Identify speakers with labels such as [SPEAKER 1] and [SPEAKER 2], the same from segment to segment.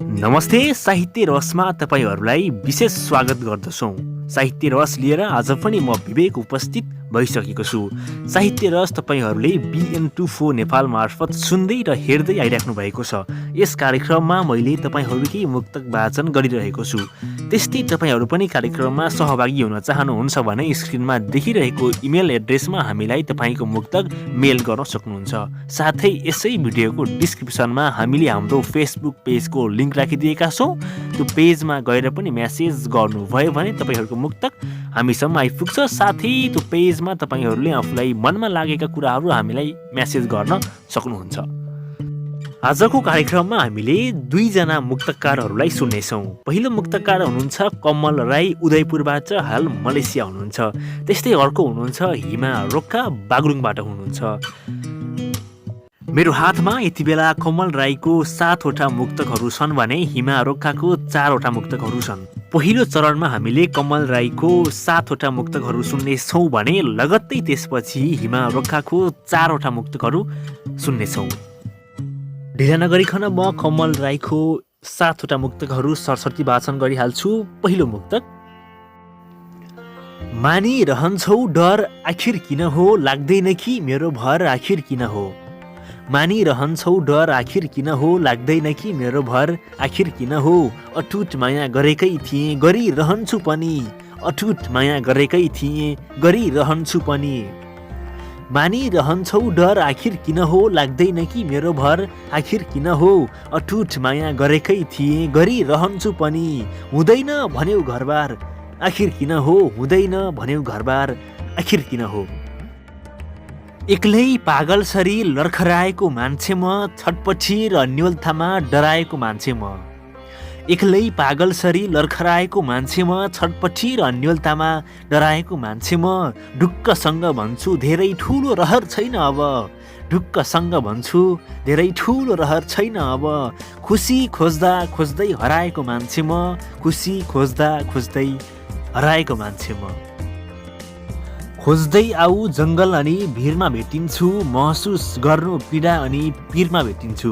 [SPEAKER 1] नमस्ते। साहित्य रसमा तपाईहरूलाई विशेष स्वागत गर्दछौँ। साहित्य रस लिएर आज पनि म विवेक उपस्थित भइसकेको छु। साहित्य रस तपाईहरूले BN24 नेपाल मार्फत सुन्दै र हेर्दै आइराख्नु भएको छ। यस कार्यक्रममा मैले तपाईहरूकै मुक्तक वाचन गरिरहेको छु। त्यस्तै तपाईहरू पनि कार्यक्रममा सहभागी हुन चाहनुहुन्छ भने स्क्रिनमा देखिरहेको इमेल एड्रेसमा हामीलाई तपाईँको मुक्तक मेल गर्न सक्नुहुन्छ। साथै यसै भिडियोको डिस्क्रिप्सनमा हामीले हाम्रो फेसबुक पेजको लिङ्क राखिदिएका छौँ। त्यो पेजमा गएर पनि म्यासेज गर्नुभयो भने तपाईँहरूको मुक्तक हामीसम्म आइपुग्छ। साथै त्यो पेजमा तपाईँहरूले आफूलाई मनमा लागेका कुराहरू हामीलाई म्यासेज गर्न सक्नुहुन्छ। आजको कार्यक्रममा हामीले दुईजना मुक्तकारहरूलाई सुन्नेछौँ। पहिलो मुक्तकार हुनुहुन्छ कमल राई, उदयपुरबाट, हाल मलेसिया हुनुहुन्छ। त्यस्तै अर्को हुनुहुन्छ हिमा रोक्का, बागलुङबाट हुनुहुन्छ। मेरो हातमा यति बेला कमल राईको 7वटा मुक्तकहरू छन् भने हिमा रोक्काको 4वटा मुक्तकहरू छन्। पहिलो चरणमा हामीले कमल राईको 7वटा मुक्तकहरू सुन्नेछौँ भने लगत्तै त्यसपछि हिमा रोक्काको 4वटा मुक्तकहरू सुन्नेछौँ। ढिला नगरिकन म कमल राईको 7वटा मुक्तकहरू सरस्वती वाचन गरिहाल्छु। पहिलो मुक्तक। मानिरहन्छौ डर आखिर किन हो, लाग्दैन कि मेरो भर आखिर किन हो। मानिरहन्छौ डर आखिर किन हो, लाग्दैन कि मेरो भर आखिर किन हो। अटुट माया गरेकै थिएँ गरिरहन्छु पनि, अटुट माया गरेकै थिएँ गरिरहन्छु पनि। मानिरहन्छौ डर आखिर किन हो, लाग्दैन कि मेरो भर आखिर किन हो। अटुट माया गरेकै थिएँ गरिरहन्छु पनि। हुँदैन भन्यौ घरबार आखिर किन हो, हुँदैन भन्यौ घरबार आखिर किन हो। एक्लै पागल सरी लर्खराएको मान्छे म, छटपटी र अन्योलतामा डराएको मान्छे म। एक्लै पागल सरी लर्खराएको मान्छे म, छटपटी र अन्योलतामा डराएको मान्छे म। ढुक्कसँग भन्छु धेरै ठुलो रहर छैन अब, ढुक्कसँग भन्छु धेरै ठुलो रहर छैन अब। खुसी खोज्दा खोज्दै हराएको मान्छे म, खुसी खोज्दा खोज्दै हराएको मान्छे म। खोज्दै आऊ जङ्गल अनि भिरमा भेटिन्छु, महसुस गर्नु पीडा अनि पिरमा भेटिन्छु।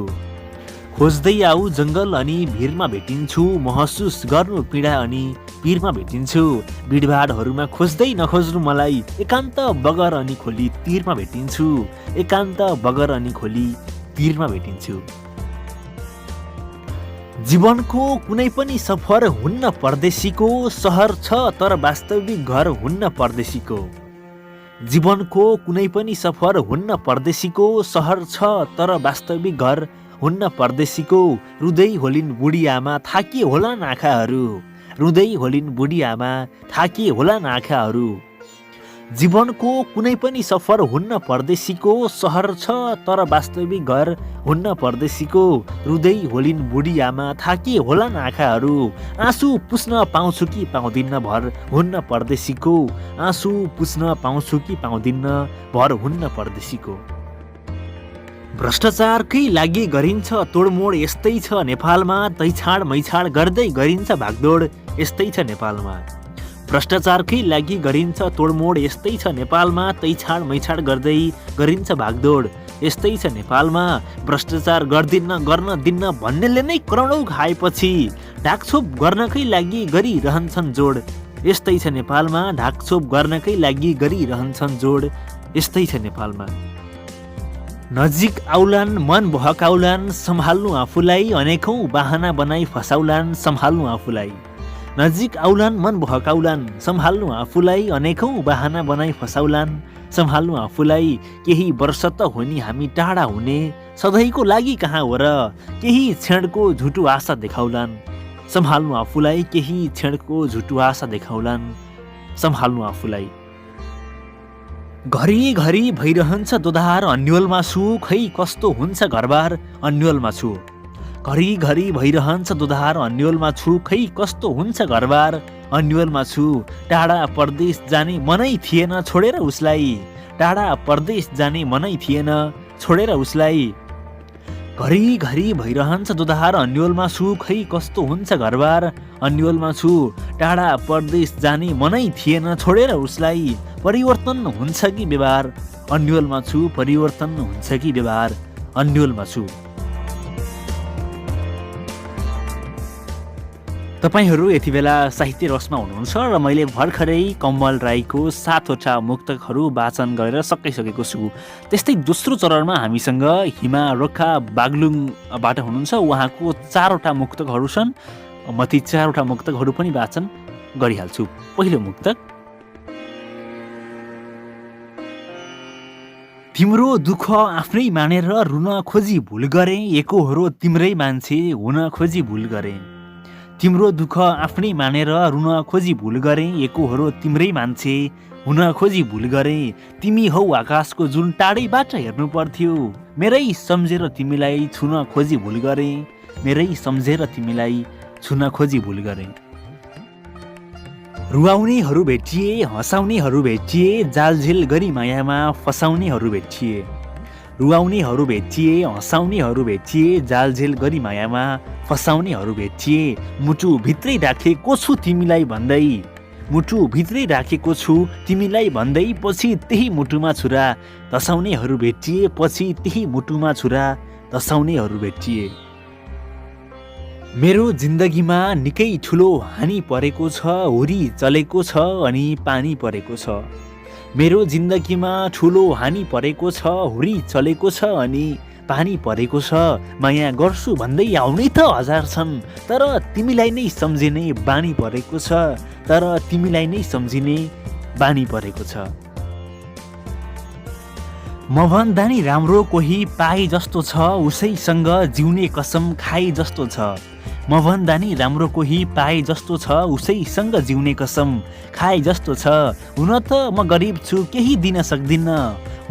[SPEAKER 1] खोज्दै आऊ जङ्गल अनि भिरमा भेटिन्छु, महसुस गर्नु पीडा अनि पिरमा भेटिन्छु। भिडभाडहरूमा खोज्दै नखोज्नु मलाई, एकान्त बगर अनि खोली तिरमा भेटिन्छु, एकान्त बगर अनि खोली तिरमा भेटिन्छु। जीवनको कुनै पनि सफर हुन्न परदेशीको, सहर छ तर वास्तविक घर हुन्न परदेशीको। जीवनको कुनै पनि सफर हुन्न परदेशीको, सहर छ तर वास्तविक घर हुन्न परदेशीको। रुँदै होलिन् बुढी आमा थाकिए होलान् आँखाहरू, रुँदै होलिन् बुढी आमा थाकिए होलान् आँखाहरू। जीवनको कुनै पनि सफर हुन्न परदेशीको, सहर छ तर वास्तविक घर हुन्न परदेशीको। रुँदै होलिन् बुढी आमा थाकिए होलान् आँखाहरू। आँसु पुस्न पाउँछु कि पाउँदिन्न भर हुन्न परदेशीको, आँसु पुस्न पाउँछु कि पाउँदिन्न भर हुन्न परदेशीको। भ्रष्टाचारकै लागि गरिन्छ तोडमोड यस्तै छ नेपालमा, तैछाड मैछाड गर्दै गरिन्छ भागदौड यस्तै छ नेपालमा। भ्रष्टाचारकै लागि गरिन्छ तोडमोड यस्तै छ नेपालमा, तैछाड मैछाड गर्दै गरिन्छ भागदौड यस्तै छ नेपालमा। भ्रष्टाचार गर्न दिन्न भन्नेले नै करोडौँ खाएपछि ढाकछोप गर्नकै लागि गरिरहन्छन् जोड यस्तै छ नेपालमा। ढाकछोप गर्नकै लागि गरिरहन्छन् जोड यस्तै छ नेपालमा। नजिक आउलान् मन बहकाउलान्, सम्हाल्नु आफूलाई अनेकौँ बाहना बनाई फसाउलान्, सम्हाल्नु आफूलाई। नजिक आउलान् मन बहकाउलान्, सम्हाल्नु आफूलाई अनेकौँ बाहना बनाई फसाउलान्, सम्हाल्नु आफूलाई। केही वर्ष त हो नि हामी टाढा हुने, सधैँको लागि कहाँ हो र केही क्षणको झुटो आशा देखाउलान्, सम्हाल्नु आफूलाई। केही क्षणको झुटो आशा देखाउलान्, सम्हाल्नु आफूलाई। घरिघरि भइरहन्छ दोधार अन्योलमा छु, खै कस्तो हुन्छ घरबार अन्योलमा छु। घरिघरि भइरहन्छ दोधार अन्योलमा छु, खै कस्तो हुन्छ घरबार अन्योलमा छु। टाढा परदेश जाने मनै थिएन छोडेर उसलाई, टाढा परदेश जाने मनै थिएन छोडेर उसलाई। घरिघरि भइरहन्छ दोधार अन्योलमा छु, खै कस्तो हुन्छ घरबार अन्योलमा छु। टाढा परदेश जाने मनै थिएन छोडेर उसलाई। परिवर्तन हुन्छ कि व्यवहार अन्योलमा छु, परिवर्तन हुन्छ कि व्यवहार अन्योलमा छु।
[SPEAKER 2] तपाईहरू यति बेला साहित्य रसमा हुनुहुन्छ र मैले भर्खरै कमल राईको 7वटा मुक्तकहरू वाचन गरेर सकिसकेको छु। त्यस्तै दोस्रो चरणमा हामीसँग हिमा रोक्खा बागलुङबाट हुनुहुन्छ। उहाँको 4वटा मुक्तकहरू छन्। म ती 4वटा मुक्तकहरू पनि वाचन गरिहाल्छु। पहिलो मुक्तक। तिम्रो दुःख आफ्नै मानेर रुन खोजी भुल गरे, एकोहोरो तिम्रै मान्छे हुन खोजी भुल गरे। तिम्रो दुःख आफ्नै मानेर रुन खोजी भुल गरे, एकोहोरो तिम्रै मान्छे हुन खोजी भुल गरे। तिमी हौ आकाशको जुन टाढैबाट हेर्नु पर्थ्यो, मेरै सम्झेर तिमीलाई छुन खोजी भुल गरे, मेरै सम्झेर तिमीलाई छुन खोजी भुल गरे। रुवाउनेहरू भेटिए, हँसाउनेहरू भेटिए, जालझेल गरी मायामा फसाउनेहरू भेटिए। रुवाउनेहरू भेटिए, हँसाउनेहरू भेटिए, जालझेल गरी मायामा फसाउनेहरू भेटिए। मुटु भित्रै राखेको छु तिमीलाई भन्दै, मुटु भित्रै राखेको छु तिमीलाई भन्दै, पछि त्यही मुटुमा छुरा धसाउनेहरू भेटिए, पछि त्यही मुटुमा छुरा धसाउनेहरू भेटिए। मेरो जिन्दगीमा निकै ठुलो हानि परेको छ, हुरी चलेको छ अनि पानी परेको छ। मेरो जिन्दगीमा ठुलो हानि परेको छ, हुरी चलेको छ अनि पानी परेको छ। माया गर्छु भन्दै आउने त हजार छन्, तर तिमीलाई नै सम्झिने बानी परेको छ, तर तिमीलाई नै सम्झिने बानी परेको छ। मभन्दा नि राम्रो कोही पाए जस्तो छ, उसैसँग जिउने कसम खाए जस्तो छ। मभन्दा नि राम्रो कोही पाए जस्तो छ, उसैसँग जिउने कसम खाए जस्तो छ। हुन त म गरिब छु केही दिन सक्दिनँ,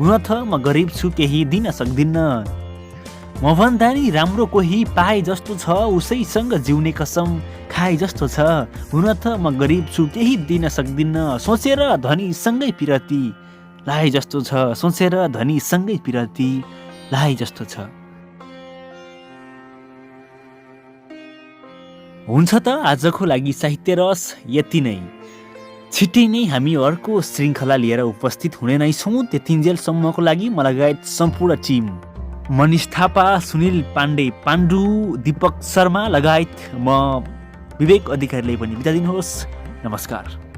[SPEAKER 2] हुन त म गरिब छु केही दिन सक्दिनँ। मभन्दा नि राम्रो कोही पाए जस्तो छ, उसैसँग जिउने कसम खाए जस्तो छ। हुन त म गरिब छु केही दिन सक्दिनँ, सोचेर धनीसँगै पिरती लाए जस्तो छ, सोचेर धनीसँगै पिरती लाए जस्तो छ। हुन्छ त आजको लागि साहित्य रस यति नै। छिट्टै नै हामी अर्को श्रृङ्खला लिएर उपस्थित हुने नै छौँ। त्यतिन्जेलसम्मको लागि म लगायत सम्पूर्ण टिम मनिष थापा, सुनिल पाण्डे, पाण्डु, दीपक शर्मा लगायत म विवेक अधिकारीले पनि बिदा दिनुहोस्। नमस्कार।